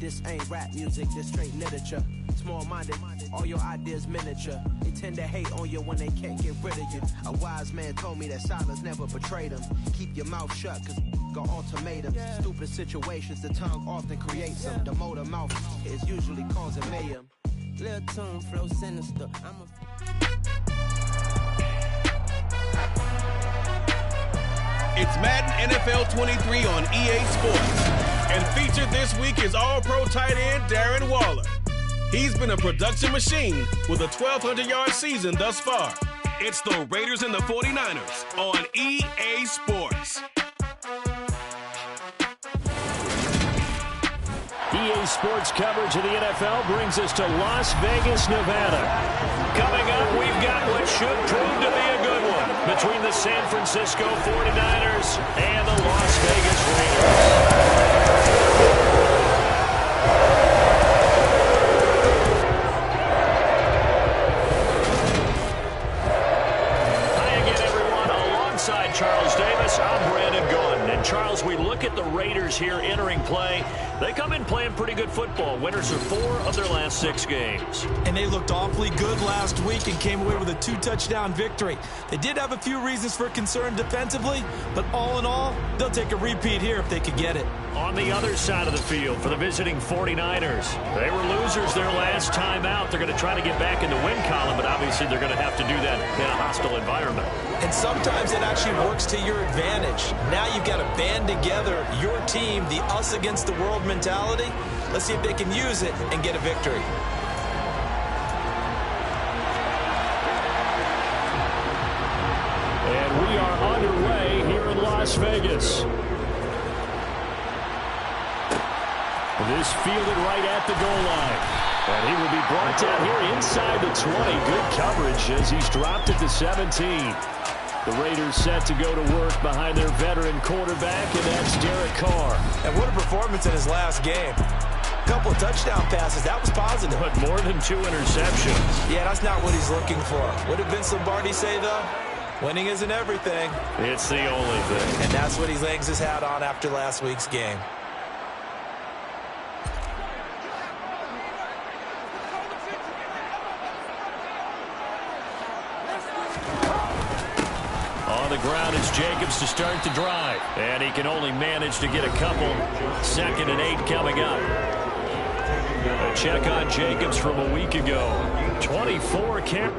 This ain't rap music, this straight literature. Small-minded, all your ideas miniature. They tend to hate on you when they can't get rid of you. A wise man told me that silence never betrayed him. Keep your mouth shut, cause got ultimatums. Stupid situations, the tongue often creates them. The motor mouth is usually causing mayhem. Lil' tune, flow sinister. It's Madden NFL 23 on EA Sports. And featured this week is All-Pro tight end Darren Waller. He's been a production machine with a 1,200-yard season thus far. It's the Raiders and the 49ers on EA Sports. EA Sports coverage of the NFL brings us to Las Vegas, Nevada. Coming up, we've got what should prove to be a good one between the San Francisco 49ers and the Las Vegas Raiders. Charles Davis, I'm Brandon Gaudin. And Charles, we look at the Raiders here entering play. They come in playing pretty good football. Winners of 4 of their last 6 games. And they looked awfully good last week and came away with a 2-touchdown victory. They did have a few reasons for concern defensively, but all in all, they'll take a repeat here if they could get it. On the other side of the field for the visiting 49ers, they were losers their last time out. They're going to try to get back in the win column, but obviously they're going to have to do that in a hostile environment. And sometimes it actually works to your advantage. Now you've got to band together your team, the us against the world mentality. Let's see if they can use it and get a victory. And we are underway here in Las Vegas. This fielded right at the goal line. And he will be brought down here inside the 20. Good coverage as he's dropped it to 17. The Raiders set to go to work behind their veteran quarterback, and that's Derek Carr. And what a performance in his last game. A couple of touchdown passes, that was positive. But more than 2 interceptions. Yeah, that's not what he's looking for. What did Vince Lombardi say, though? Winning isn't everything. It's the only thing. And that's what he hangs his hat on after last week's game. On the ground is Jacobs to start the drive. And he can only manage to get a couple. 2nd and 8 coming up. A check on Jacobs from a week ago. 24 carries.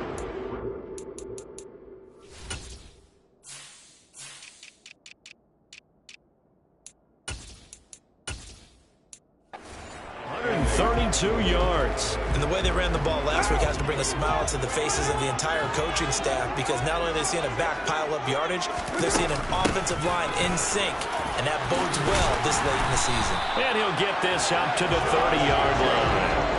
yards. And the way they ran the ball last week has to bring a smile to the faces of the entire coaching staff, because not only are they seeing a back pile up yardage, they're seeing an offensive line in sync, and that bodes well this late in the season. And he'll get this up to the 30-yard line.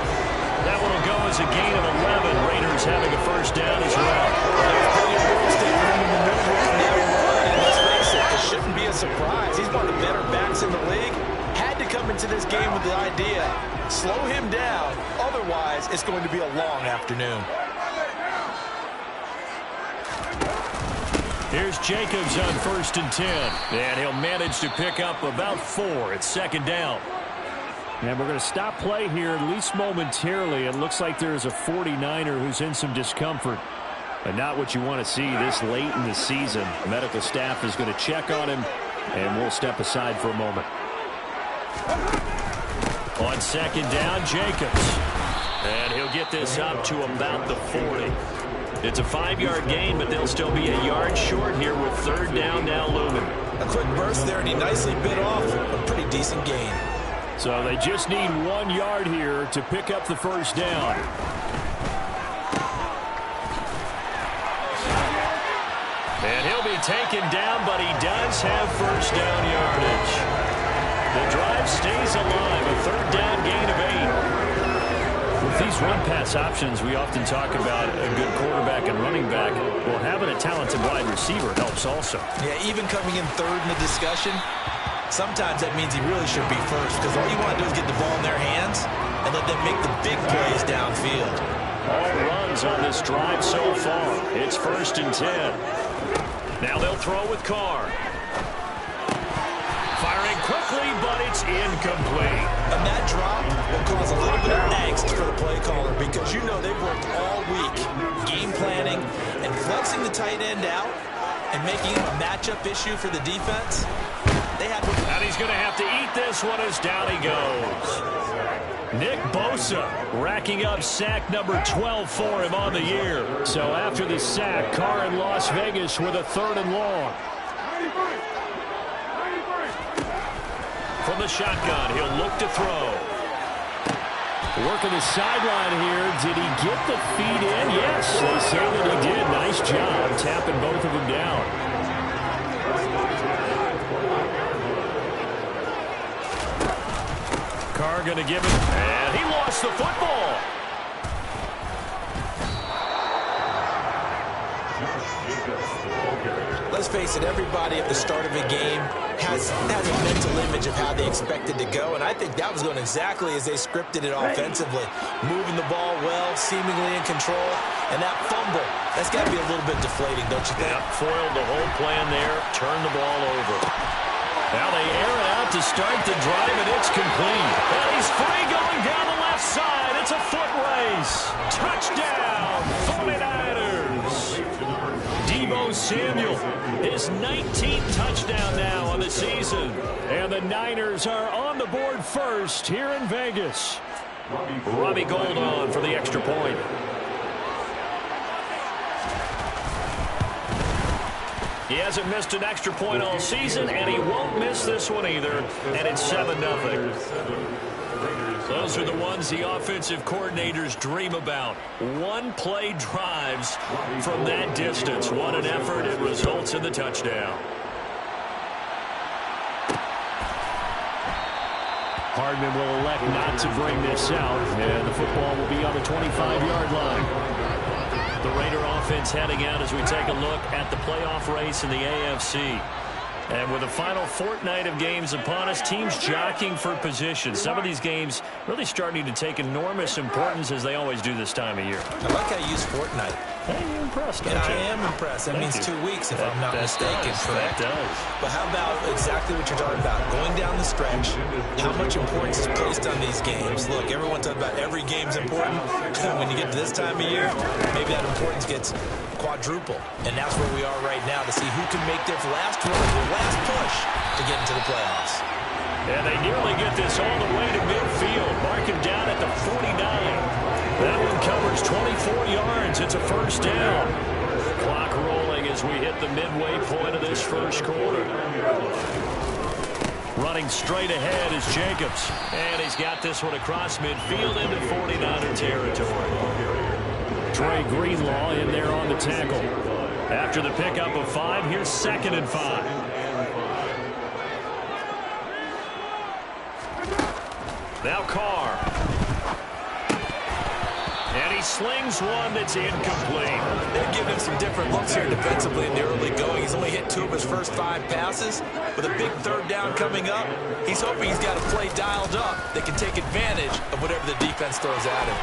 That one will go as a gain of 11. Raiders having a first down as well. There's plenty of real estate for him to maneuver on that run, and let's face it, it shouldn't be a surprise. He's one of the better backs in the league. Had to come into this game with the idea, slow him down, otherwise it's going to be a long afternoon. Here's Jacobs on 1st and 10. And he'll manage to pick up about 4. It's 2nd down. And we're going to stop play here, at least momentarily. It looks like there's a 49er who's in some discomfort. But not what you want to see this late in the season. The medical staff is going to check on him, and we'll step aside for a moment. On 2nd down, Jacobs. And he'll get this up to about the 40. It's a 5-yard gain, but they'll still be a yard short here with 3rd down now looming. A quick burst there, and he nicely bit off a pretty decent gain. So they just need 1 yard here to pick up the first down. And he'll be taken down, but he does have first down yardage. The drive stays alive, a 3rd down gain of 8. With these run-pass options, we often talk about a good quarterback and running back. Well, having a talented wide receiver helps also. Yeah, even coming in 3rd in the discussion, sometimes that means he really should be first, because all you want to do is get the ball in their hands and let them make the big plays downfield. All runs on this drive so far. It's 1st and 10. Now they'll throw with Carr. Firing quickly, but it's incomplete. And that drop forcing the tight end out and making him a matchup issue for the defense. And he's going to have to eat this one as down he goes. Nick Bosa racking up sack number 12 for him on the year. So after the sack, Carr in Las Vegas with a 3rd and long. From the shotgun, he'll look to throw. Working the sideline here. Did he get the feet in? Yes, they say that he did. Nice job tapping both of them down. Carr going to give it, and he lost the football. Let's face it, everybody at the start of a game has a mental image of how they expected to go, and I think that was going exactly as they scripted it offensively. Moving the ball well, seemingly in control, and that fumble, that's got to be a little bit deflating, don't you think? Yeah, foiled the whole plan there, turned the ball over. Now they air it out to start the drive, and it's complete. And he's free going down the left side. It's a foot race. Touchdown, 49ers. Deebo Samuel, his 19th touchdown now on the season. And the Niners are on the board first here in Vegas. Robbie Gould on for the extra point. He hasn't missed an extra point all season, and he won't miss this one either. And it's 7-0. Those are the ones the offensive coordinators dream about. One-play drives from that distance. What an effort. It results in the touchdown. Hardman will elect not to bring this out, and the football will be on the 25-yard line. The Raider offense heading out as we take a look at the playoff race in the AFC. And with the final fortnight of games upon us, teams jockeying for position. Some of these games really starting to take enormous importance as they always do this time of year. I like how you use fortnight. Hey, you're impressed, don't And you? I am impressed. That means 2 weeks, if I'm not mistaken. That does. But how about exactly what you're talking about? Going down the stretch, how much importance is placed on these games? Look, everyone talks about every game's important. When you get to this time of year, maybe that importance gets quadruple. And that's where we are right now to see who can make their last run, their last push to get into the playoffs. And they nearly get this all the way to midfield. Mark him down at the 49. That one covers 24 yards. It's a first down. Clock rolling as we hit the midway point of this first quarter. Running straight ahead is Jacobs. And he's got this one across midfield into 49er territory. Trey Greenlaw in there on the tackle. After the pickup of 5, here's 2nd and 5. Now Carr. And he slings one that's incomplete. They're giving him some different looks here defensively in the early going. He's only hit 2 of his first 5 passes. With a big 3rd down coming up, he's hoping he's got a play dialed up that can take advantage of whatever the defense throws at him.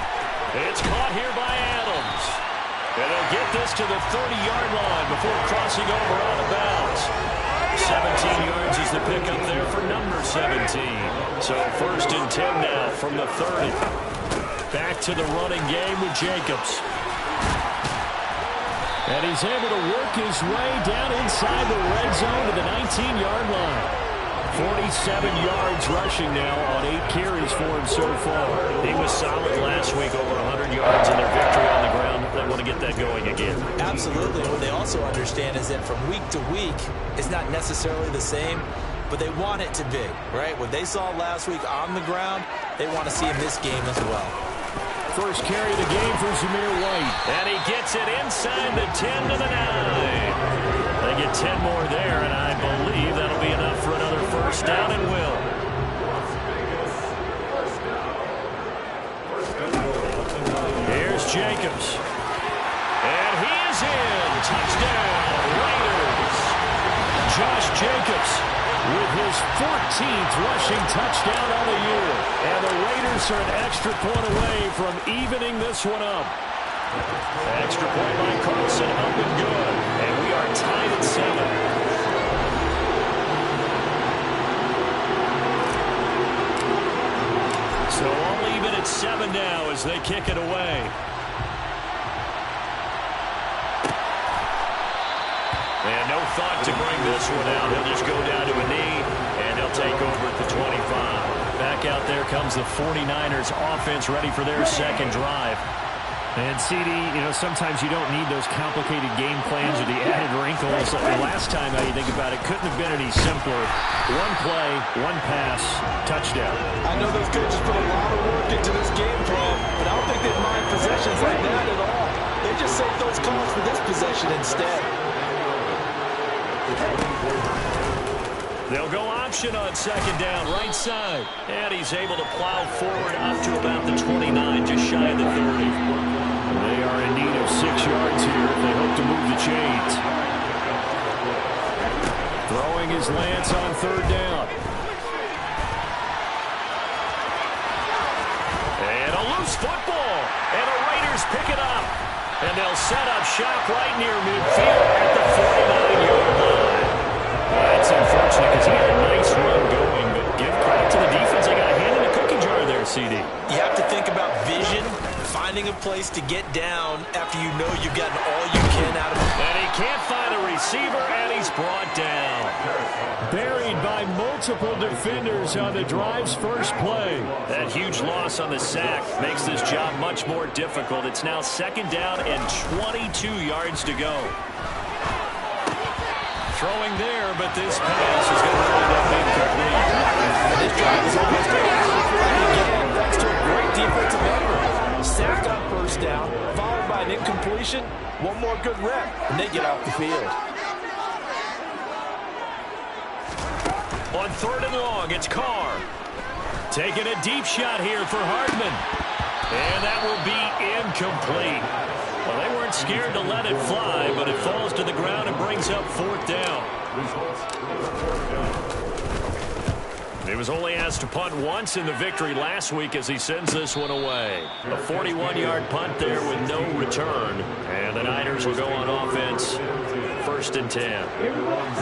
It's caught here by Adams. And they'll get this to the 30-yard line before crossing over out of bounds. 17 yards is the pickup there for number 17. So 1st and 10 now from the 30. Back to the running game with Jacobs. And he's able to work his way down inside the red zone to the 19-yard line. 47 yards rushing now on 8 carries for him so far. He was solid last week, over 100 yards in their victory on the ground. They want to get that going again. Absolutely. What they also understand is that from week to week, it's not necessarily the same, but they want it to be, right? What they saw last week on the ground, they want to see in this game as well. First carry of the game for Zamir White. And he gets it inside the 10 to the 9. They get 10 more there, and I believe that'll be enough for another first down and will. Here's Jacobs. And he is in. Touchdown, Raiders. Josh Jacobs with his 14th rushing touchdown on the year. And the Raiders are an extra point away from evening this one up. Extra point by Carlson, up and good. And we are tied at 7. So all even at 7 now as they kick it away. And no thought to bring this one out. He'll just go down to a knee, and he'll take over at the 25. Back out there comes the 49ers offense ready for their second drive. And, CD, sometimes you don't need those complicated game plans or the added wrinkles. Last time, you think about it, couldn't have been any simpler. One play, one pass, touchdown. I know those coaches put a lot of work into this game plan, but I don't think they mind possessions like that at all. They just save those calls for this possession instead. They'll go option on second down, right side. And he's able to plow forward up to about the 29, just shy of the 30. They are in need of 6 yards here if they hope to move the chains. Throwing his Lance on third down. And a loose football. And the Raiders pick it up. And they'll set up shop right near midfield at the 49-yard line. That's unfortunate because he had a nice run going, but give credit to the defense. They got a hand in the cookie jar there, CD. You have to think about vision, finding a place to get down after you know you've gotten all you can out of it. And he can't find a receiver, and he's brought down. Buried by multiple defenders on the drive's first play. That huge loss on the sack makes this job much more difficult. It's now second down and 22 yards to go. Throwing there, but this pass is going to wind up incomplete. This drive is almost over. Again, thanks to a great defensive effort. Sack on first down, followed by an incompletion. One more good rep, and they get off the field. On third and long, it's Carr. Taking a deep shot here for Hardman. And that will be incomplete. Well, they weren't scared to let it fly, but it falls to the ground and brings up fourth down. He was only asked to punt once in the victory last week as he sends this one away. A 41-yard punt there with no return. And the Niners will go on offense. First and 10.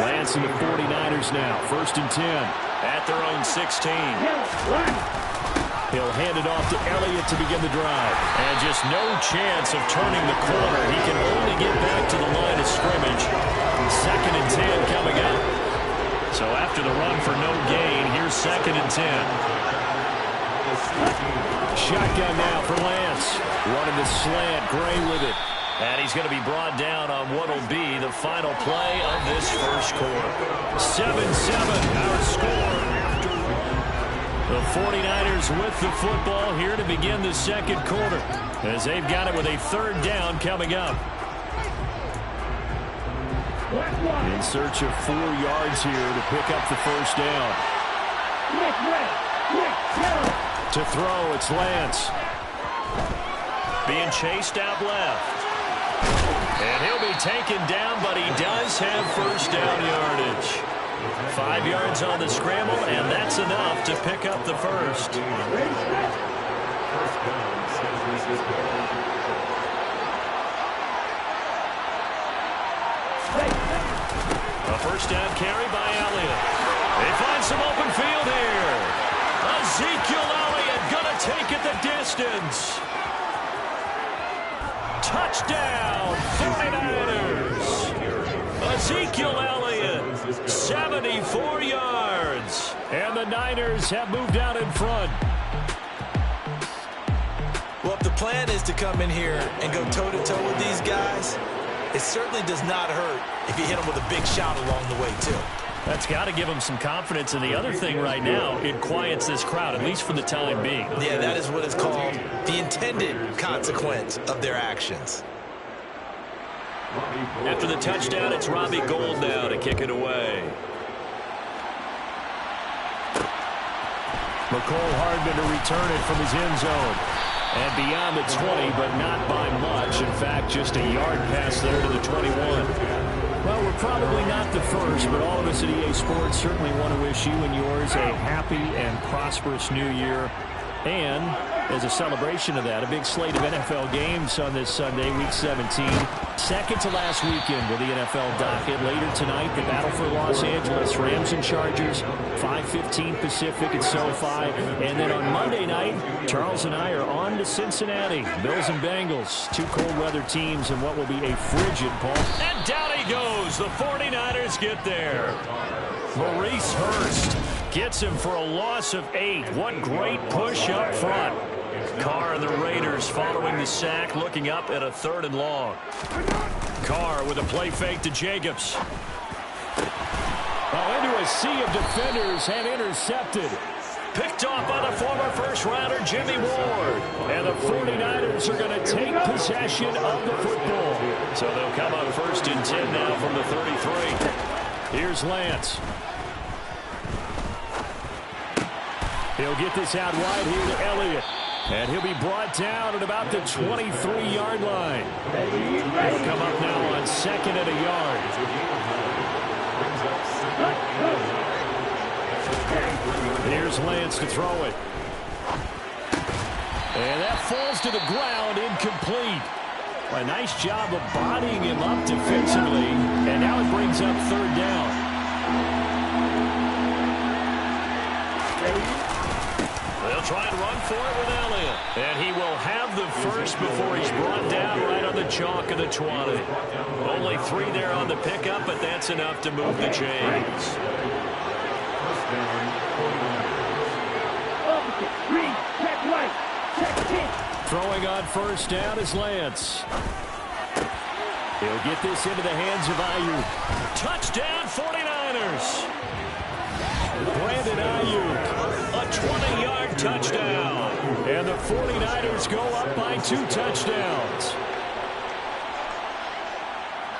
Lance and the 49ers now. First and 10. At their own 16. He'll hand it off to Elliott to begin the drive. And just no chance of turning the corner. He can only get back to the line of scrimmage. Second and 10 coming up. So after the run for no gain, here's second and 10. Shotgun now for Lance. Running the slant, Gray with it. And he's going to be brought down on what will be the final play of this first quarter. 7-7 our score. The 49ers with the football here to begin the second quarter as they've got it with a third down coming up. In search of 4 yards here to pick up the first down. To throw, it's Lance. Being chased out left. And he'll be taken down, but he does have first down yardage. 5 yards on the scramble, and that's enough to pick up the first. A first down carry by Elliott. They find some open field here. Ezekiel Elliott gonna take it the distance. Touchdown, 49ers. Ezekiel Elliott, 74 yards. And the Niners have moved out in front. Well, if the plan is to come in here and go toe-to-toe with these guys, it certainly does not hurt if you hit them with a big shot along the way, too. That's got to give them some confidence. And the other thing right now, it quiets this crowd, at least for the time being. Yeah, that is what is called the intended consequence of their actions. After the touchdown, it's Robbie Gould now to kick it away. McCole Hardman to return it from his end zone. And beyond the 20, but not by much. In fact, just a yard pass there to the 21. Well, we're probably not the first, but all of us at EA Sports certainly want to wish you and yours a happy and prosperous new year. And as a celebration of that, a big slate of NFL games on this Sunday, Week 17. Second to last weekend with the NFL docket. Later tonight, the battle for Los Angeles, Rams and Chargers, 5:15 Pacific at SoFi. And then on Monday night, Charles and I are on to Cincinnati. Bills and Bengals, two cold weather teams in what will be a frigid Paul. And down he goes. The 49ers get there. Maurice Hurst gets him for a loss of 8. What great push up front. Carr and the Raiders following the sack, looking up at a 3rd and long. Carr with a play fake to Jacobs. Into a sea of defenders and intercepted. Picked off by the former first-rounder Jimmy Ward. And the 49ers are going to take possession of the football. So they'll come up 1st and 10 now from the 33. Here's Lance. He'll get this out wide here to Elliott. And he'll be brought down at about the 23-yard line. He'll come up now on 2nd and a yard. Here's Lance to throw it. And that falls to the ground, incomplete. A nice job of bodying him up defensively. And now it brings up 3rd down. They'll try and run for it with Elliott. And he will have the first before he's brought down right on the chalk of the 20. Only 3 there on the pickup, but that's enough to move the chains. Throwing on 1st down is Lance. He'll get this into the hands of Ayuk. Touchdown 49ers. Brandon Ayuk. A 20-yard touchdown. And the 49ers go up by 2 touchdowns.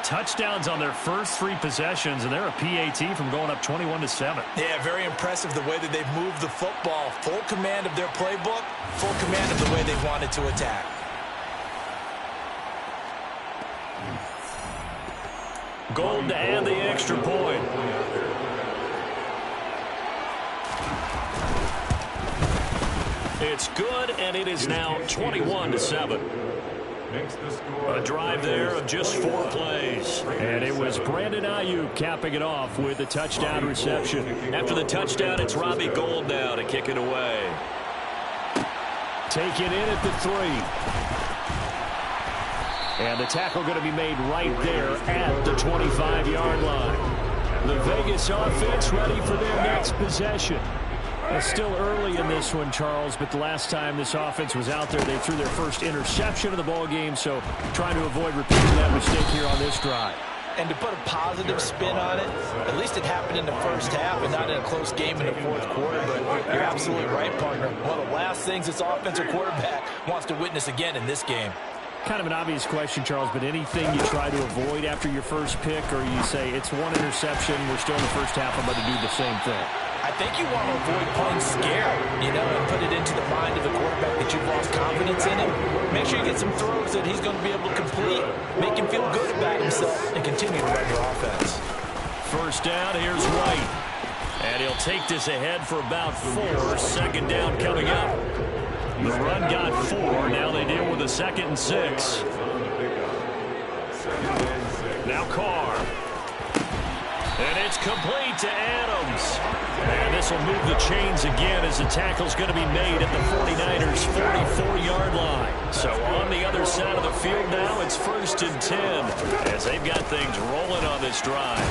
Touchdowns on their first 3 possessions, and they're a PAT from going up 21-7. Yeah, very impressive the way that they've moved the football. Full command of their playbook, full command of the way they wanted to attack. Gold to add the extra point. It's good, and it is now 21-7. A drive there of just 4 plays. And it was Brandon Ayuk capping it off with a touchdown reception. After the touchdown, it's Robbie Gould now to kick it away. Take it in at the 3. And the tackle going to be made right there at the 25-yard line. The Vegas offense ready for their next possession. It's still early in this one, Charles, but the last time this offense was out there, they threw their first interception of the ball game, so trying to avoid repeating that mistake here on this drive. And to put a positive spin on it, at least it happened in the first half and not in a close game in the 4th quarter, but you're absolutely right, partner. One of the last things this offensive quarterback wants to witness again in this game. Kind of an obvious question, Charles, but anything you try to avoid after your first pick, or you say it's 1 interception, we're still in the first half, I'm going to do the same thing? I think you want to avoid playing scared, and put it into the mind of the quarterback that you've lost confidence in him. Make sure you get some throws that he's going to be able to complete, make him feel good about himself, and continue to run your offense. 1st down, here's White. And he'll take this ahead for about 4. 2nd down coming up. The run got 4. Now they deal with a 2nd and 6. Now Carr. And it's complete to Adams. And this will move the chains again as the tackle's going to be made at the 49ers' 44-yard line. So on the other side of the field now, it's 1st and 10 as they've got things rolling on this drive.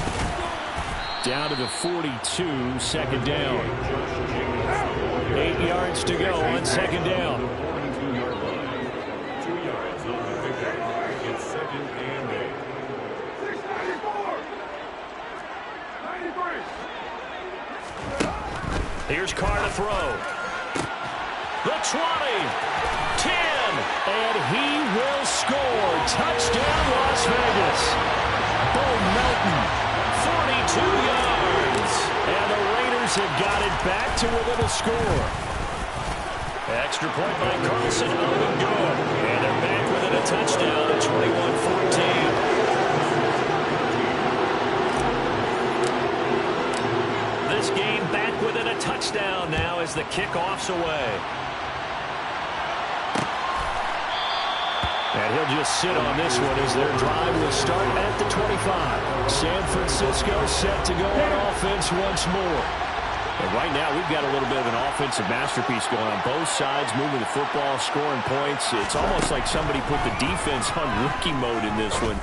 Down to the 42, 2nd down. 8 yards to go on 2nd down. Here's Carr to throw. The 20, 10, and he will score. Touchdown, Las Vegas. Bo Melton, 42 yards. And the Raiders have got it back to within a score. Extra point by Carlson, up and good. And they're back within a touchdown at 21-14. This game back within a touchdown now as the kickoff's away. And he'll just sit on this one as their drive will start at the 25. San Francisco set to go on offense once more. And right now, we've got a little bit of an offensive masterpiece going on both sides, moving the football, scoring points. It's almost like somebody put the defense on rookie mode in this one.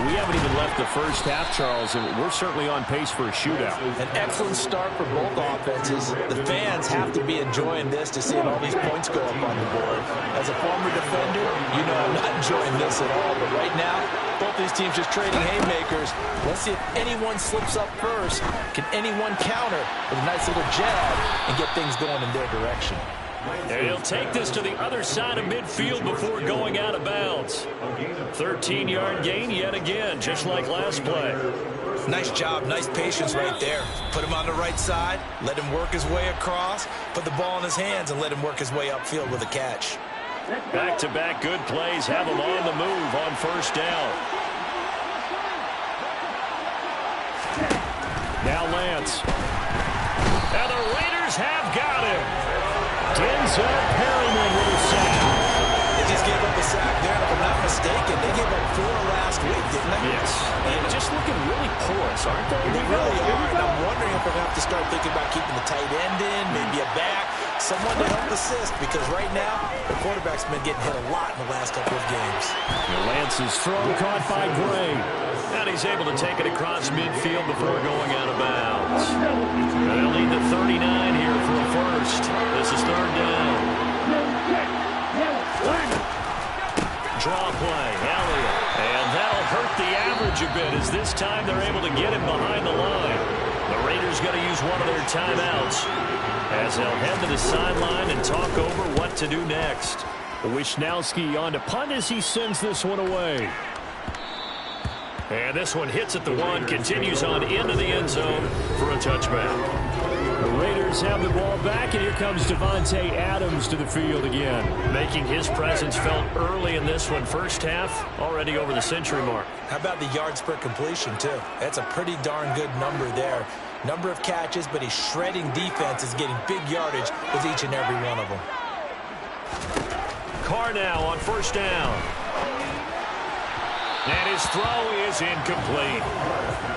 We haven't even left the first half, Charles, and we're certainly on pace for a shootout. An excellent start for both offenses. The fans have to be enjoying this to see all these points go up on the board. As a former defender, you know I'm not enjoying this at all. But right now, both these teams just trading haymakers. Let's see if anyone slips up first. Can anyone counter with a nice little jab and get things going in their direction? And he'll take this to the other side of midfield before going out of bounds. 13-yard gain yet again, just like last play. Nice job, nice patience right there. Put him on the right side, let him work his way across, put the ball in his hands, and let him work his way upfield with a catch. Back-to-back good plays have him on the move on first down. Now Lance. And the Raiders have got him. Denzel Perryman with a sack. They just gave up a sack there, if I'm not mistaken. They gave up 4 last week, didn't they? Yes. And just looking really porous, aren't they? They really are, and I'm wondering if we're going to have to start thinking about keeping the tight end in, maybe a back, someone to help assist, because right now, the quarterback's been getting hit a lot in the last couple of games. Lance's throw caught by Gray. And he's able to take it across midfield before going out of bounds. And they'll need the 39 here for a first. This is third down. Draw play, Elliott. And that'll hurt the average a bit as this time they're able to get him behind the line. The Raiders going to use one of their timeouts as they'll head to the sideline and talk over what to do next. Wisnowski on to punt as he sends this one away. And this one hits at the 1, continues on into the end zone for a touchback. The Raiders have the ball back, and here comes Devontae Adams to the field again, making his presence felt early in this one. First half, already over the century mark. How about the yards per completion, too? That's a pretty darn good number there. Number of catches, but he's shredding defense, is getting big yardage with each and every one of them. Carr now on first down. And his throw is incomplete.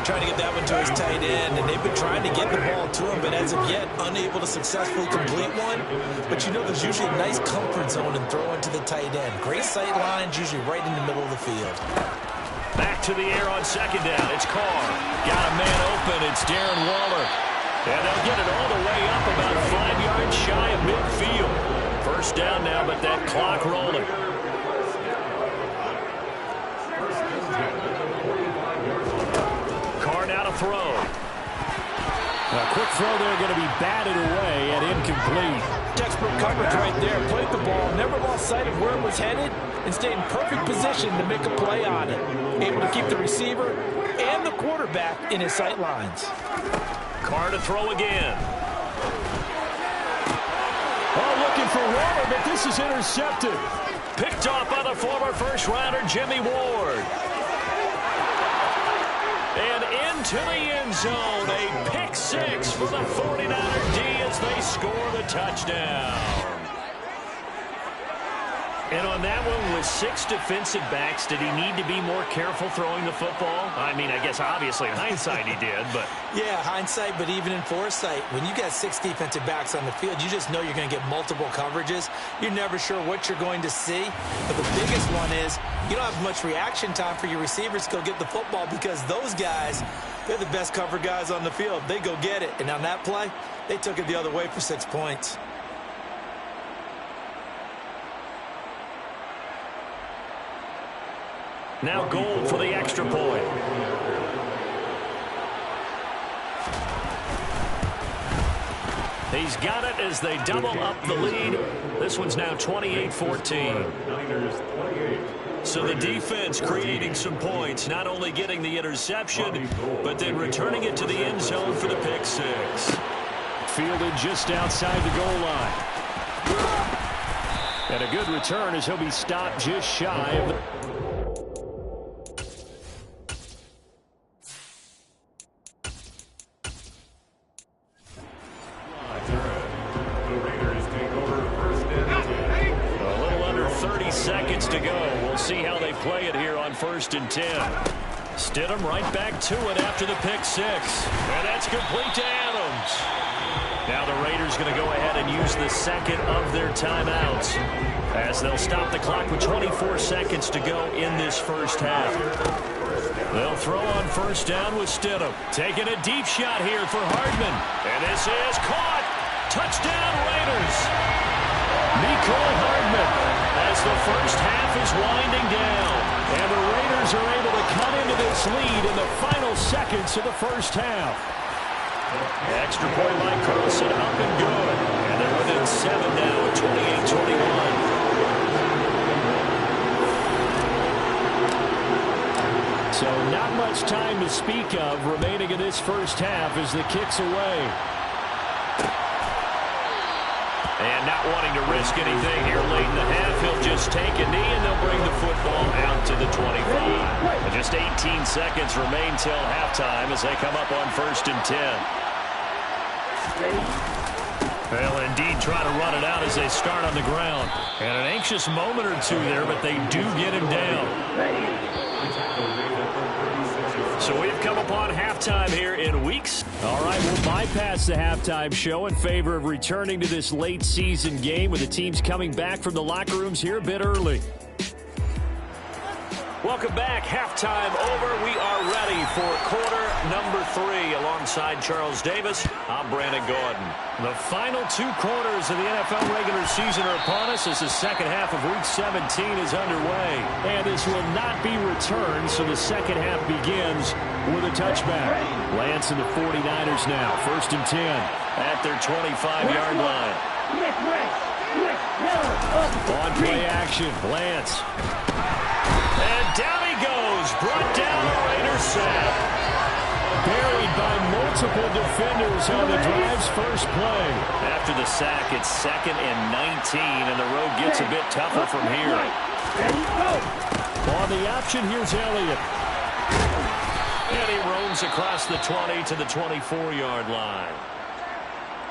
Trying to get that one to his tight end, and they've been trying to get the ball to him, but as of yet, unable to successfully complete one. But you know there's usually a nice comfort zone in throwing to the tight end. Great sight lines, usually right in the middle of the field. Back to the air on second down. It's Carr. Got a man open. It's Darren Waller. And they'll get it all the way up about 5 yards shy of midfield. First down now, but that clock rolling. Throw. A quick throw there, going to be batted away and incomplete. Textbook coverage right there. Played the ball, never lost sight of where it was headed, and stayed in perfect position to make a play on it. Able to keep the receiver and the quarterback in his sight lines. Carr to throw again. Oh, looking for Waller, but this is intercepted. Picked off by the former first-rounder Jimmy Ward. And into the end zone, a pick six for the 49er D as they score the touchdown. And on that one, with 6 defensive backs, did he need to be more careful throwing the football? I mean, I guess obviously in hindsight he did, but... Yeah, hindsight, but even in foresight, when you got 6 defensive backs on the field, you just know you're going to get multiple coverages. You're never sure what you're going to see. But the biggest one is you don't have much reaction time for your receivers to go get the football because those guys, they're the best cover guys on the field. They go get it. And on that play, they took it the other way for 6 points. Now Gold for the extra point. He's got it as they double up the lead. This one's now 28-14. So the defense creating some points, not only getting the interception, but then returning it to the end zone for the pick six. Fielded just outside the goal line. And a good return as he'll be stopped just shy of the... seconds to go. We'll see how they play it here on 1st and 10. Stidham right back to it after the pick six. And that's complete to Adams. Now the Raiders going to go ahead and use the second of their timeouts as they'll stop the clock with 24 seconds to go in this first half. They'll throw on 1st down with Stidham. Taking a deep shot here for Hardman. And this is caught. Touchdown Raiders. Mecole Hardman as the first half is winding down. And the Raiders are able to cut into this lead in the final seconds of the first half. Extra point by Carlson, up and good. And they're within 7 now at 28-21. So not much time to speak of remaining in this first half as the kick's away. And not wanting to risk anything here late in the half, he'll just take a knee and they'll bring the football out to the 25. And just 18 seconds remain till halftime as they come up on 1st and 10. They'll indeed try to run it out as they start on the ground. And an anxious moment or two there, but they do get him down. So we've come upon halftime here in weeks. All right, we'll bypass the halftime show in favor of returning to this late season game with the teams coming back from the locker rooms here a bit early. Welcome back. Halftime over. We are ready for quarter number 3 alongside Charles Davis. I'm Brandon Gordon. The final 2 quarters of the NFL regular season are upon us as the second half of Week 17 is underway. And this will not be returned, so the second half begins with a touchback. Lance and the 49ers now. 1st and 10 at their 25-yard line. On play action, Lance. And down he goes. Brought down the Raiders sack. Buried by multiple defenders on the drive's first play. After the sack, it's 2nd and 19, and the road gets a bit tougher from here. On the option, here's Elliott. And he roams across the 20 to the 24-yard line.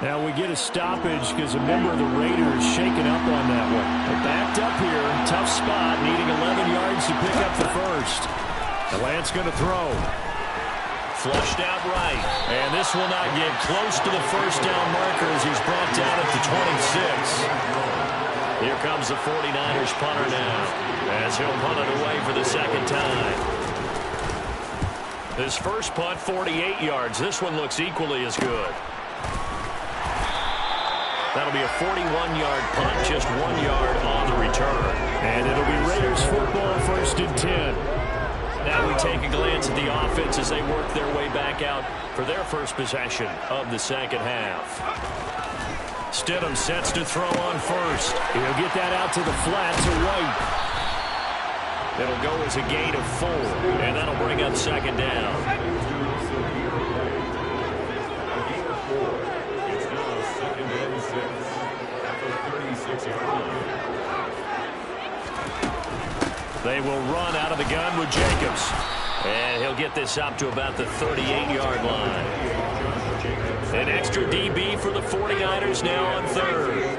Now we get a stoppage because a member of the Raiders shaken up on that one. They're backed up here. Tough spot, needing 11 yards to pick up the first. And Lance going to throw. Flushed out right. And this will not get close to the first down marker as he's brought down at the 26. Here comes the 49ers punter now as he'll punt it away for the second time. His first punt, 48 yards. This one looks equally as good. That'll be a 41-yard punt, just 1 yard on the return. And it'll be Raiders football, 1st and 10. Now we take a glance at the offense as they work their way back out for their first possession of the second half. Stidham sets to throw on first. He'll get that out to the flat to White. It'll go as a gain of 4, and that'll bring up second down. They will run out of the gun with Jacobs. And he'll get this up to about the 38-yard line. An extra DB for the 49ers now on 3rd.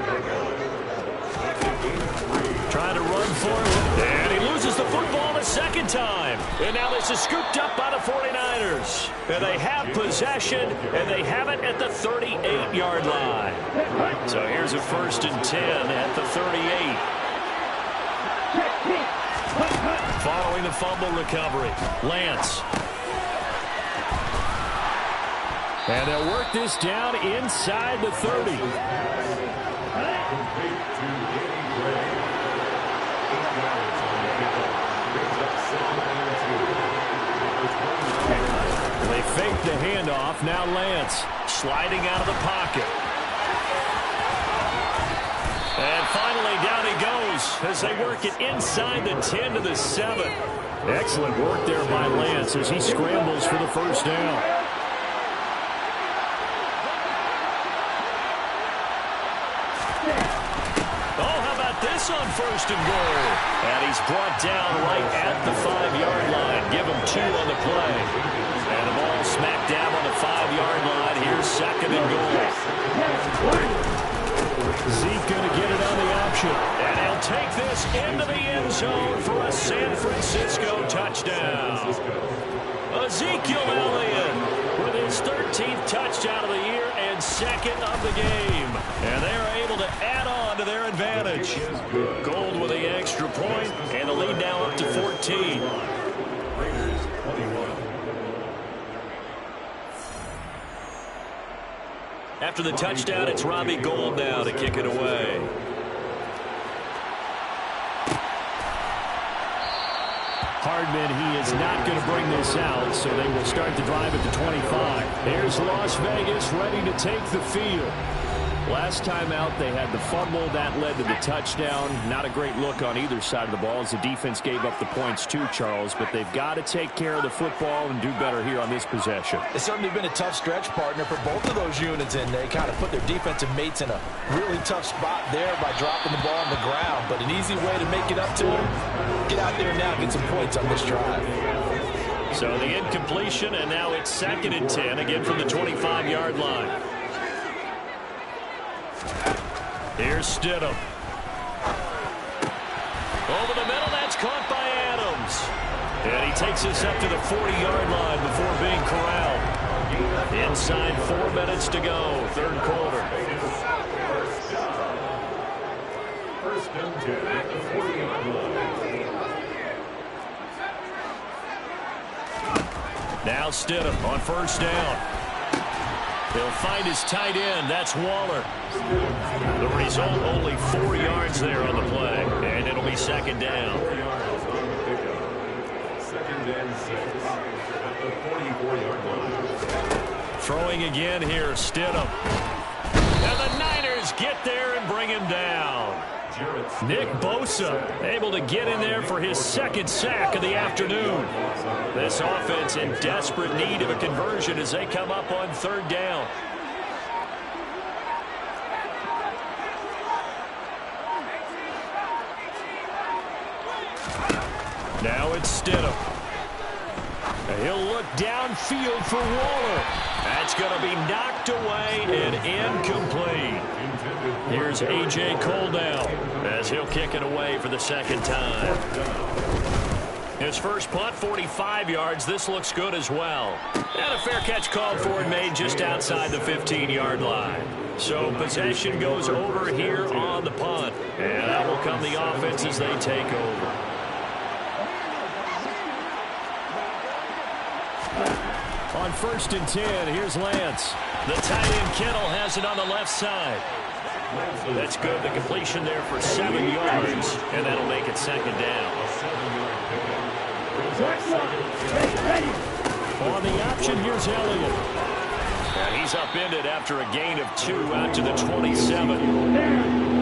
Trying to run forward. And he loses the football the second time. And now this is scooped up by the 49ers. And they have possession, and they have it at the 38-yard line. So here's a 1st and 10 at the 38. Following the fumble recovery, Lance. And they'll work this down inside the 30. They fake the handoff. Now Lance sliding out of the pocket. And finally, down he goes as they work it inside the 10 to the 7. Excellent work there by Lance as he scrambles for the first down. Oh, how about this on 1st and goal? And he's brought down right at the 5-yard line. Give him 2 on the play. And the ball smack dab on the 5-yard line. Here's 2nd and goal. Zeke going to get it on the option. And he'll take this into the end zone for a San Francisco touchdown. Ezekiel Elliott with his 13th touchdown of the year and second of the game. And they are able to add on to their advantage. Gold with the extra point, and the lead now up to 14. After the touchdown, it's Robbie Gould now to kick it away. Hardman, he is not going to bring this out, so they will start the drive at the 25. There's Las Vegas ready to take the field. Last time out, they had the fumble. That led to the touchdown. Not a great look on either side of the ball as the defense gave up the points too, Charles. But they've got to take care of the football and do better here on this possession. It's certainly been a tough stretch, partner, for both of those units, and they kind of put their defensive mates in a really tough spot there by dropping the ball on the ground. But an easy way to make it up to them, get out there now, get some points on this drive. So the incompletion, and now it's 2nd and 10, again from the 25-yard line. Here's Stidham. Over the middle, that's caught by Adams. And he takes us up to the 40-yard line before being corralled. Inside 4 minutes to go, third quarter. First and 10 at the 40-yard line. Now Stidham on first down. He'll find his tight end. That's Waller. The result, only 4 yards there on the play. And it'll be 2nd down. 2nd and 6 at the 44-yard line. Throwing again here, Stidham. And the Niners get there and bring him down. Nick Bosa able to get in there for his 2nd sack of the afternoon. This offense in desperate need of a conversion as they come up on 3rd down. Now it's Stidham. He'll look downfield for Waller. That's going to be knocked away and incomplete. Here's A.J. Cole now as he'll kick it away for the 2nd time. His first punt, 45 yards. This looks good as well. And a fair catch called for and made just outside the 15-yard line. So possession goes over here on the punt. And that will come the offense as they take over. On 1st and 10, here's Lance. The tight end Kittle has it on the left side. That's good. The completion there for 7 yards, and that'll make it 2nd down. On the option, here's Elliott. And he's upended after a gain of 2 out to the 27.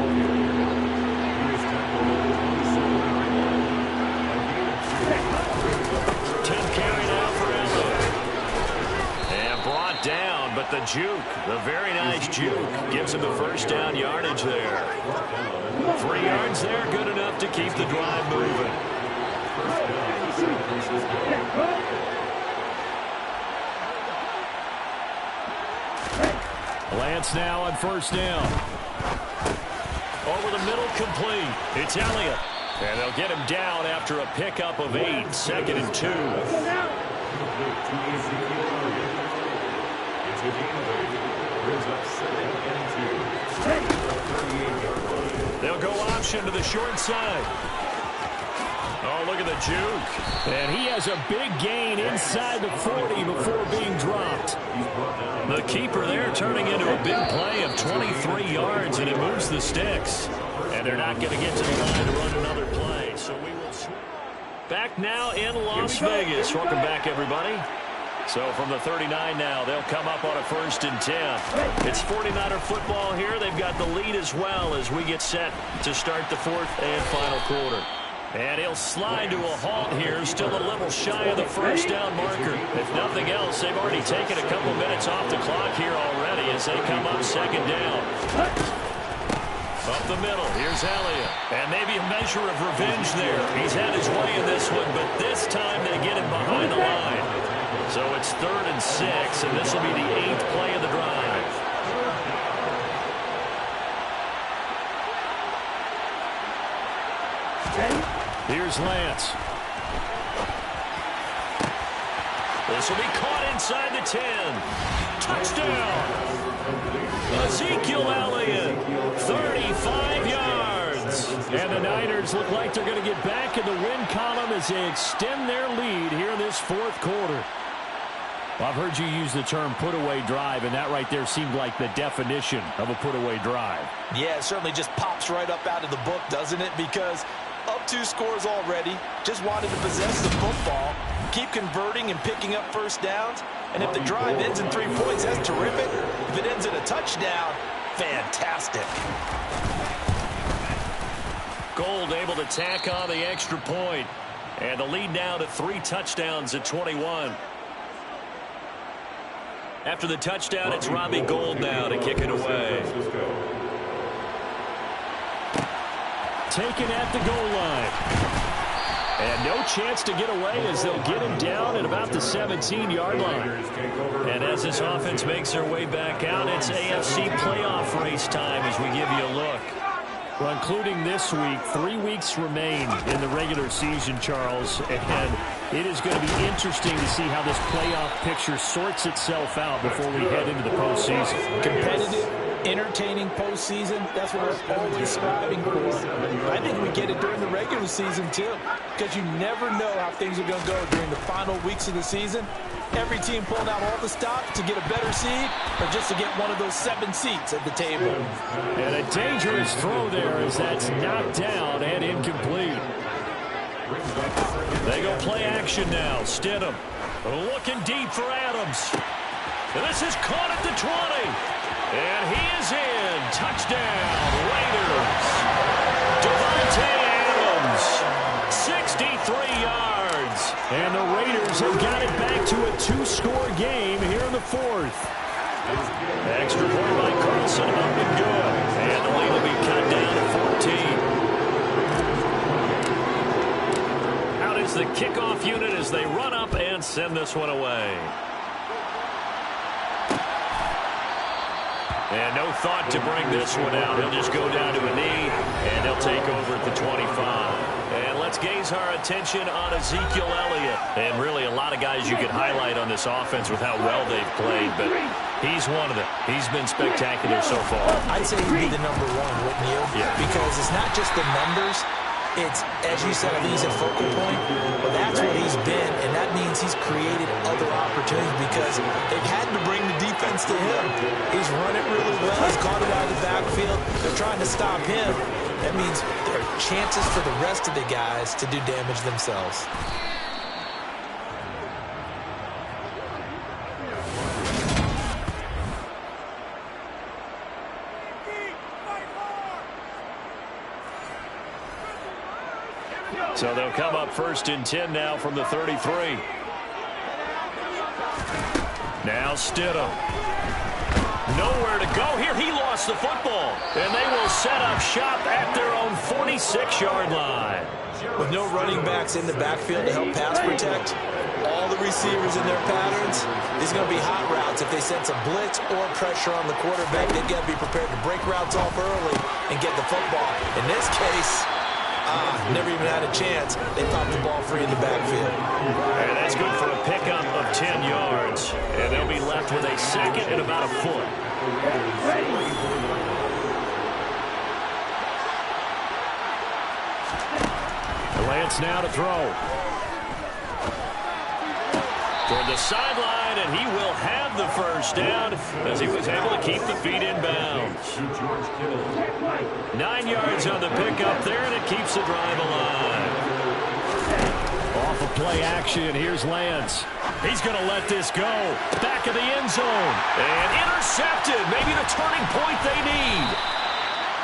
Down, but the juke, the very nice juke, gives him the first down yardage there. 3 yards there, good enough to keep the drive moving. Lance now on first down. Over the middle, complete. It's Elliott. And they'll get him down after a pickup of 8, 2nd and 2. They'll go option to the short side. Oh, look at the juke. And he has a big gain inside the 40 before being dropped. The keeper there turning into a big play of 23 yards, and it moves the sticks. And they're not going to get to the line to run another play. So we will back now in Las Vegas. Welcome back, everybody. So from the 39 now, they'll come up on a 1st and 10. It's 49er football here. They've got the lead as well as we get set to start the 4th and final quarter. And he'll slide to a halt here, still a little shy of the first down marker. If nothing else, they've already taken a couple minutes off the clock here already as they come up 2nd down. Up the middle, here's Elliott. And maybe a measure of revenge there. He's had his way in this one, but this time they get him behind the line. So it's 3rd and 6, and this will be the 8th play of the drive. Here's Lance. This will be caught inside the 10. Touchdown. Ezekiel Elliott, 35 yards. And the Niners look like they're going to get back in the win column as they extend their lead here in this fourth quarter. Well, I've heard you use the term put-away drive, and that right there seemed like the definition of a put-away drive. Yeah, it certainly just pops right up out of the book, doesn't it? Because up 2 scores already, just wanted to possess the football, keep converting and picking up first downs. And if the drive ends in 3 points, that's terrific. If it ends in a touchdown, fantastic. Gold able to tack on the extra point. And the lead now to 3 touchdowns at 21. After the touchdown, it's Robbie Gould now to kick it away. Taken at the goal line. And no chance to get away as they'll get him down at about the 17-yard line. And as this offense makes their way back out, it's AFC playoff race time as we give you a look. Well, including this week, 3 weeks remain in the regular season, Charles, and it is going to be interesting to see how this playoff picture sorts itself out before we head into the postseason. Competitive, entertaining postseason, that's what we're always striving for. I think we get it during the regular season, too, because you never know how things are going to go during the final weeks of the season. Every team pulling out all the stops to get a better seed or just to get one of those 7 seats at the table. And a dangerous throw there as that's knocked down and incomplete. They go play action now. Stidham looking deep for Adams. And this is caught at the 20. And he is in. Touchdown, Raiders. Devontae Adams, 63 yards. And the Raiders have got it back to a 2-score game here in the fourth. Extra point by Carlson, up and good. And the lead will be cut down to 14. Out is the kickoff unit as they run up and send this one away. And no thought to bring this one out. He'll just go down to a knee, and they'll take over at the 25. And let's gaze our attention on Ezekiel Elliott. And really a lot of guys you could highlight on this offense with how well they've played, but he's one of them. He's been spectacular so far. I'd say he'd be the number 1, wouldn't you? Yeah. Because it's not just the numbers. It's, as you said, I think he's a focal point, but that's what he's been, and that means he's created other opportunities because they've had to bring the defense to him. He's run it really well. He's caught it out of the backfield. They're trying to stop him. That means there are chances for the rest of the guys to do damage themselves. So they'll come up 1st and 10 now from the 33. Now Stidham. Nowhere to go here. He lost the football. And they will set up shop at their own 46-yard line. With no running backs in the backfield to help pass protect, all the receivers in their patterns, these are going to be hot routes. If they sense a blitz or pressure on the quarterback, they've got to be prepared to break routes off early and get the football. In this case, never even had a chance. They popped the ball free in the backfield. And that's good for a pickup of 10 yards. And they'll be left with a second and about a foot. Lance now to throw. Toward the sideline, and he will have the first down as he was able to keep the feet in bounds. 9 yards on the pickup there, and it keeps the drive alive. Off of play action, here's Lance. He's going to let this go. Back of the end zone. And intercepted. Maybe the turning point they need.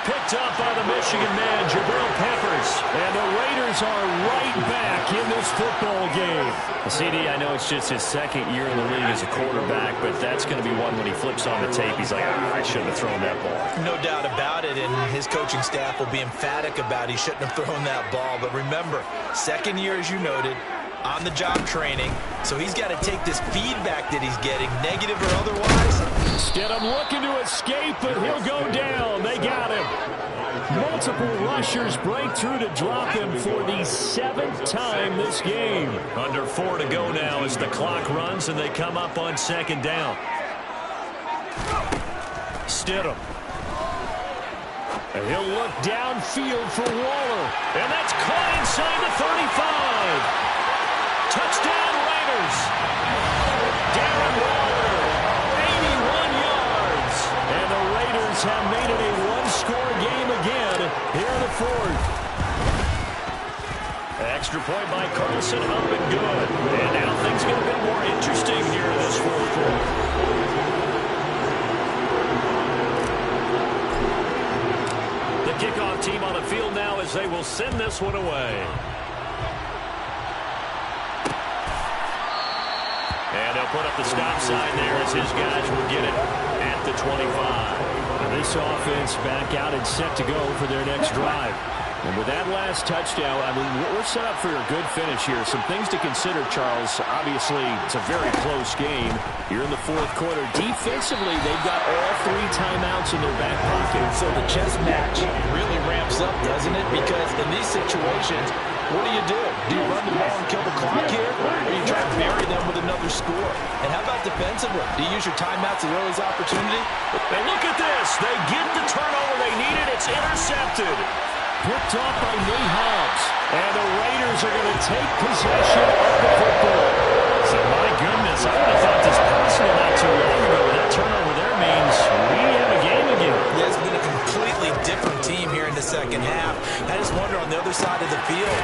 Picked up by the Michigan man, Jabril Peppers. And the Raiders are right back in this football game. CD, I know it's just his 2nd year in the league as a quarterback, but that's going to be one when he flips on the tape. He's like, I shouldn't have thrown that ball. No doubt about it, and his coaching staff will be emphatic about he shouldn't have thrown that ball. But remember, 2nd year, as you noted, on-the-job training, so he's got to take this feedback that he's getting, negative or otherwise. Stidham looking to escape, but he'll go down. They got him. Multiple rushers break through to drop him for the 7th time this game. Under 4 to go now as the clock runs and they come up on 2nd down. Stidham. And he'll look downfield for Waller. And that's caught inside the 35. Touchdown Raiders. Darren Waller, 81 yards. And the Raiders have made it a one-score game again here in the 4th. Extra point by Carlson, up and good. And now things get a bit more interesting here in this 4th quarter. Kickoff team on the field now as they will send this one away. And they'll put up the stop sign there as his guys will get it at the 25. And this offense back out and set to go for their next drive. And with that last touchdown, I mean, we're set up for a good finish here. Some things to consider, Charles. Obviously, it's a very close game. You're in the 4th quarter. Defensively, they've got all 3 timeouts in their back pocket. So the chess match really ramps up, doesn't it? Because in these situations, what do? Do you run the ball and kill the clock here? Or do you try to bury them with another score? And how about defensively? Do you use your timeouts as early as opportunity? And look at this. They get the turnover they needed. It's intercepted. Picked off by Nate Hobbs. And the Raiders are going to take possession of the football. So, my goodness, I would have thought this possible not too long ago. That turnover there means we have a game again. Yeah, it's been a completely different team here in the 2nd half. I just wonder on the other side of the field,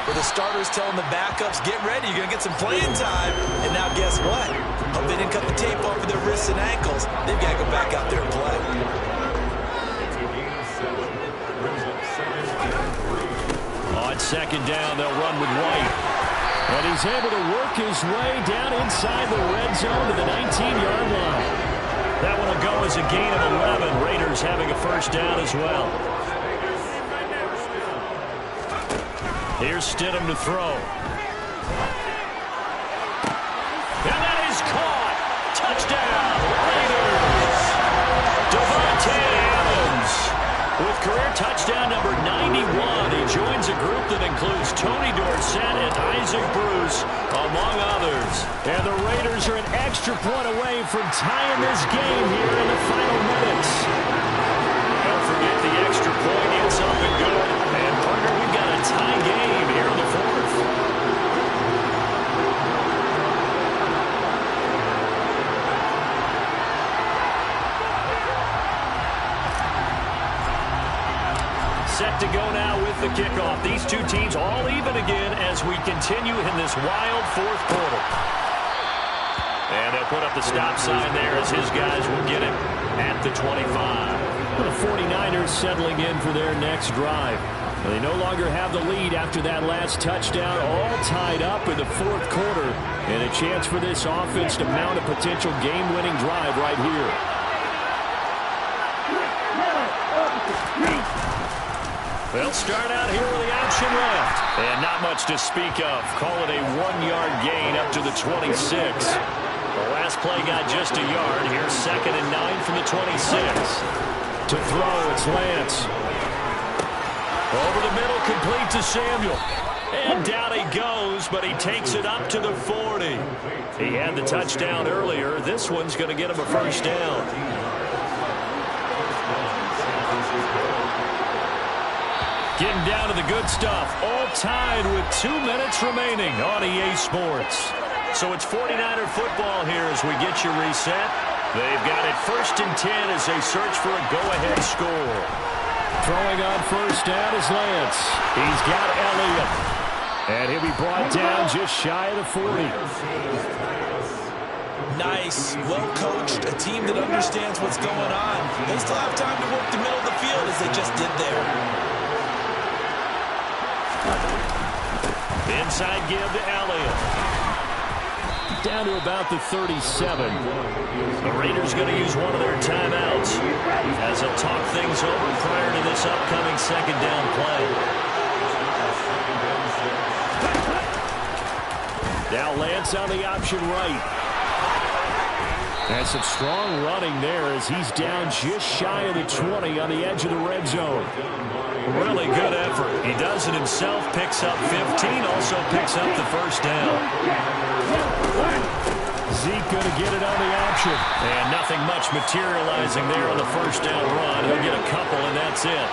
where the starters telling the backups, get ready, you're going to get some playing time. And now guess what? Hope they didn't cut the tape off of their wrists and ankles. They've got to go back out there and play. On 2nd down, they'll run with White. And he's able to work his way down inside the red zone to the 19-yard line. That one will go as a gain of 11. Raiders having a 1st down as well. Here's Stidham to throw. And that is caught. Touchdown, Raiders. Devontae Adams with career touchdown number 91. He joins a group that includes Tony Dorsett and Isaac Bruce, among others. And the Raiders are an extra point away from tying this game here in the final minutes. Don't forget the extra point. It's up and good. And, partner, we've got a tie game here in the 4th. Set to go now with the kickoff. These two teams all even again as we continue in this wild 4th quarter. And they'll put up the stop sign there as his guys will get it at the 25. The 49ers settling in for their next drive. They no longer have the lead after that last touchdown, all tied up in the 4th quarter. And a chance for this offense to mount a potential game-winning drive right here. They'll start out here with the option left. And not much to speak of. Call it a 1-yard gain up to the 26. The last play got just a yard. Here's 2nd and 9 from the 26. To throw, it's Lance. Over the middle, complete to Samuel. And down he goes, but he takes it up to the 40. He had the touchdown earlier. This one's going to get him a 1st down. Getting down to the good stuff. All tied with 2 minutes remaining on EA Sports. So it's 49er football here as we get you reset. They've got it 1st and 10 as they search for a go-ahead score. Throwing on 1st down is Lance. He's got Elliott. And he'll be brought down just shy of the 40. Nice, well-coached, a team that understands what's going on. They still have time to work the middle of the field as they just did there. Inside give to Elliott. Down to about the 37. The Raiders going to use one of their timeouts as they'll talk things over prior to this upcoming 2nd down play. Now Lance on the option right. And some strong running there as he's down just shy of the 20 on the edge of the red zone. Really good effort. He does it himself, picks up 15, also picks up the first down. Zeke going to get it on the option. And nothing much materializing there on the first down run. He'll get a couple, and that's it.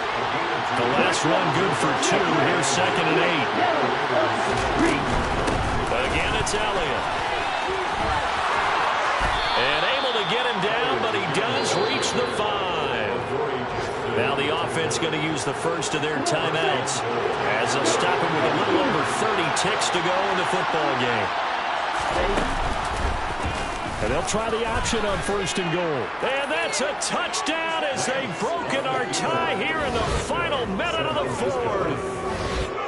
The last run good for 2. Here's 2nd and 8. Again, it's Elliott. And able to get him down, but he does reach the 5. Now the offense going to use the first of their timeouts as they'll stop him with a little over 30 ticks to go in the football game. And they'll try the option on 1st and goal. And that's a touchdown as they've broken our tie here in the final minute of the 4th.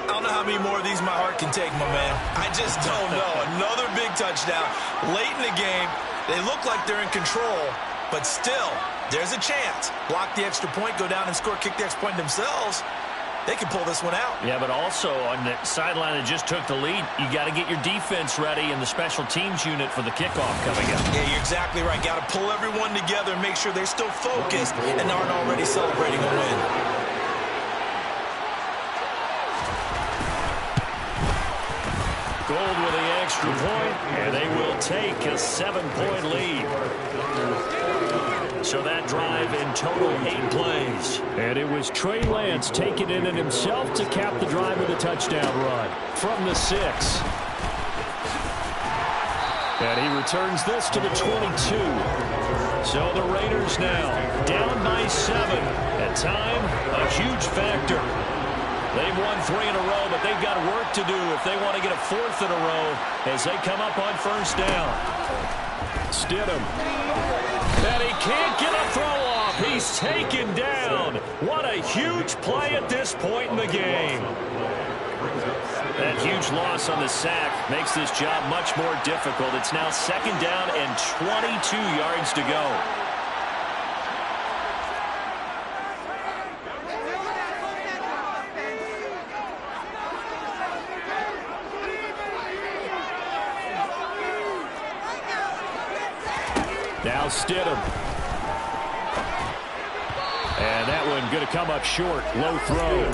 I don't know how many more of these my heart can take, my man. I just don't know. Another big touchdown late in the game. They look like they're in control, but still, there's a chance. Block the extra point, go down and score, kick the extra point themselves. They can pull this one out. Yeah, but also on the sideline that just took the lead, you got to get your defense ready and the special teams unit for the kickoff coming up. Yeah, you're exactly right. Got to pull everyone together and make sure they're still focused and aren't already celebrating a win. Gold with the extra point, and they will take a 7-point lead. So that drive in total 8 plays. And it was Trey Lance taking it in himself to cap the drive with a touchdown run from the 6. And he returns this to the 22. So the Raiders now down by 7. At time, a huge factor. They've won 3 in a row, but they've got work to do if they want to get a 4th in a row as they come up on 1st down. Stidham. And he can't get a throw off. He's taken down. What a huge play at this point in the game. That huge loss on the sack makes this job much more difficult. It's now 2nd down and 22 yards to go. Now Stidham. And that one going to come up short. Low throw.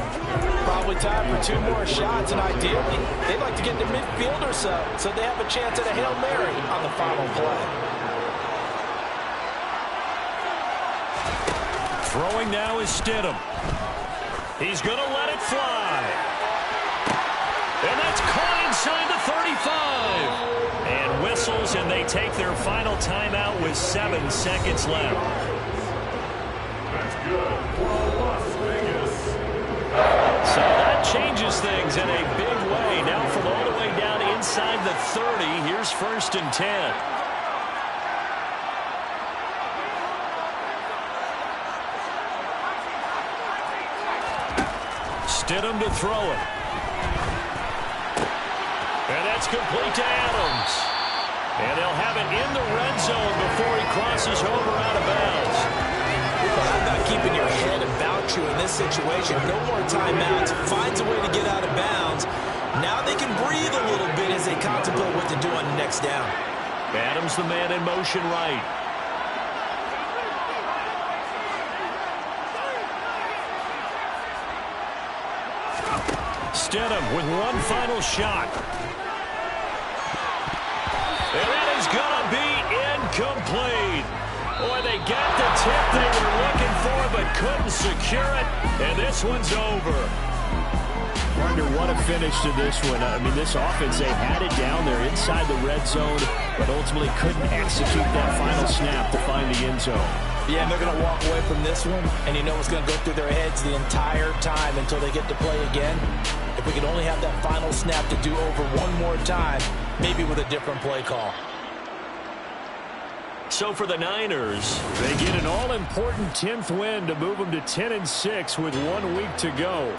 Probably time for 2 more shots, and ideally, they'd like to get to midfield or so they have a chance at a Hail Mary on the final play. Throwing now is Stidham. He's going to let it fly. And that's caught inside the 35. And whistles, and they take their final timeout with 7 seconds left. That's good for Las Vegas. So that changes things in a big way. Now from all the way down inside the 30, here's 1st and 10. Stidham to throw it. And that's complete to Adams. And they'll have it in the red zone before he crosses over out of bounds. How about keeping your head about you in this situation? No more timeouts. Finds a way to get out of bounds. Now they can breathe a little bit as they contemplate what to do on the next down. Adams the man in motion right. Stidham with one final shot. And that is going to be incomplete. Boy, they got the tip they were looking for but couldn't secure it. And this one's over. Wonder what a finish to this one. I mean, this offense, they had it down there inside the red zone, but ultimately couldn't execute that final snap to find the end zone. Yeah, and they're going to walk away from this one, and you know what's going to go through their heads the entire time until they get to play again. If we could only have that final snap to do over one more time, maybe with a different play call. So for the Niners, they get an all-important 10th win to move them to 10-6 with 1 week to go.